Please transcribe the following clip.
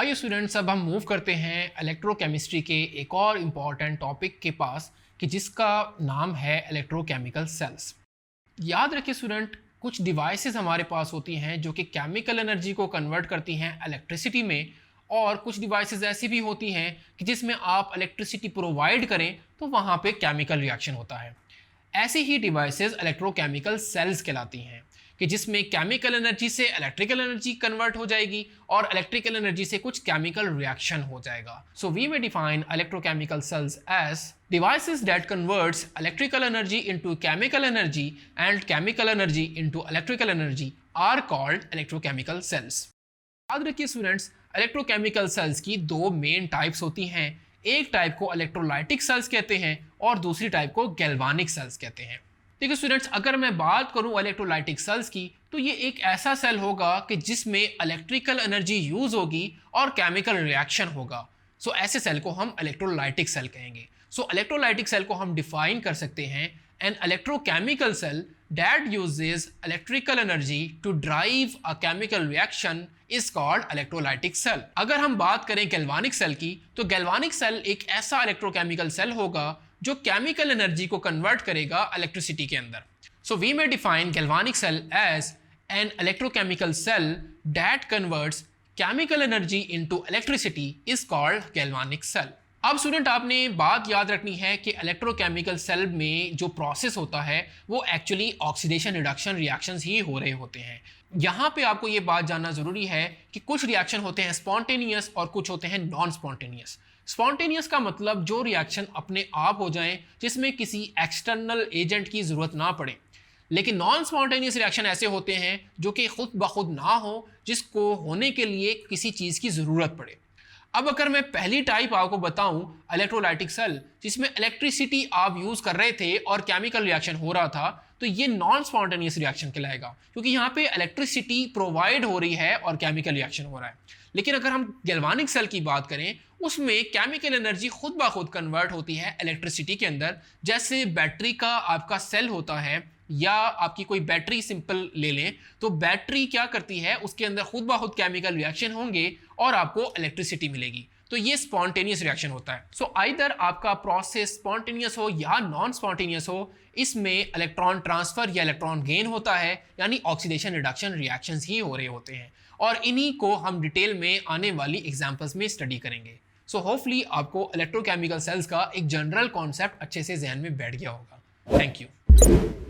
आइए स्टूडेंट्स, अब हम मूव करते हैं इलेक्ट्रोकेमिस्ट्री के एक और इम्पॉर्टेंट टॉपिक के पास कि जिसका नाम है इलेक्ट्रोकेमिकल सेल्स। याद रखिए स्टूडेंट, कुछ डिवाइसेस हमारे पास होती हैं जो कि केमिकल एनर्जी को कन्वर्ट करती हैं इलेक्ट्रिसिटी में, और कुछ डिवाइसेस ऐसी भी होती हैं कि जिसमें आप इलेक्ट्रिसिटी प्रोवाइड करें तो वहाँ पे केमिकल रिएक्शन होता है। ऐसी ही डिवाइसेस इलेक्ट्रोकेमिकल सेल्स कहलाती हैं कि जिसमें केमिकल एनर्जी से इलेक्ट्रिकल एनर्जी कन्वर्ट हो जाएगी और इलेक्ट्रिकल एनर्जी से कुछ केमिकल रिएक्शन हो जाएगा। So we may define electrochemical cells as devices that converts electrical energy into chemical energy and chemical energy into electrical energy are called electrochemical cells। याद रखिए students, electrochemical cells की दो main types होती हैं। एक type को electrolytic sales कहते हैं और दूसरी टाइप को गैल्वानिक सेल्स कहते हैं। देखिए स्टूडेंट्स, अगर मैं बात करूं इलेक्ट्रोलाइटिक सेल्स की तो ये एक ऐसा सेल होगा कि जिसमें इलेक्ट्रिकल एनर्जी यूज होगी और केमिकल रिएक्शन होगा। सो ऐसे सेल को हम इलेक्ट्रोलाइटिक सेल कहेंगे। सो इलेक्ट्रोलाइटिक सेल को हम डिफाइन कर सकते हैं an electrochemical cell that uses electrical energy to drive a chemical reaction is called electrolytic cell। अगर हम बात करें गैल्वानिक सेल की तो गैल्वानिक सेल एक ऐसा इलेक्ट्रोकेमिकल सेल होगा जो केमिकल एनर्जी को कन्वर्ट करेगा इलेक्ट्रिसिटी के अंदर। So we may define galvanic cell as an electrochemical cell that converts chemical energy into electricity is called galvanic cell। अब स्टूडेंट, आपने बात याद रखनी है कि इलेक्ट्रोकेमिकल सेल में जो प्रोसेस होता है वो एक्चुअली ऑक्सीडेशन रिडक्शन रिएक्शंस ही हो रहे होते हैं। यहाँ पे आपको ये बात जानना ज़रूरी है कि कुछ रिएक्शन होते हैं स्पॉन्टेनियस और कुछ होते हैं नॉन स्पॉन्टेनियस। स्पॉन्टेनियस का मतलब जो रिएक्शन अपने आप हो जाएं जिसमें किसी एक्सटर्नल एजेंट की ज़रूरत ना पड़े। लेकिन नॉन स्पॉन्टेनियस रिएक्शन ऐसे होते हैं जो कि खुद ब खुद ना हो, जिसको होने के लिए किसी चीज़ की ज़रूरत पड़े। अब अगर मैं पहली टाइप आपको बताऊं इलेक्ट्रोलाइटिक सेल, जिसमें इलेक्ट्रिसिटी आप यूज़ कर रहे थे और केमिकल रिएक्शन हो रहा था, तो ये नॉन स्पॉन्टेनियस रिएक्शन कहलाएगा क्योंकि यहाँ पे इलेक्ट्रिसिटी प्रोवाइड हो रही है और केमिकल रिएक्शन हो रहा है। लेकिन अगर हम गैल्वानिक सेल की बात करें, उसमें केमिकल एनर्जी खुद ब खुद कन्वर्ट होती है इलेक्ट्रिसिटी के अंदर। जैसे बैटरी का आपका सेल होता है या आपकी कोई बैटरी सिंपल ले लें, तो बैटरी क्या करती है, उसके अंदर खुद ब खुद केमिकल रिएक्शन होंगे और आपको इलेक्ट्रिसिटी मिलेगी। तो ये स्पॉन्टेनियस रिएक्शन होता है। सो आइदर आपका प्रोसेस स्पॉन्टेनियस हो या नॉन स्पॉन्टेनियस हो, इसमें इलेक्ट्रॉन ट्रांसफर या इलेक्ट्रॉन गेन होता है, यानी ऑक्सीडेशन रिडक्शन रिएक्शंस ही हो रहे होते हैं। और इन्हीं को हम डिटेल में आने वाली एग्जाम्पल्स में स्टडी करेंगे। सो होपफुली आपको इलेक्ट्रोकेमिकल सेल्स का एक जनरल कॉन्सेप्ट अच्छे से जहन में बैठ गया होगा। Thank you.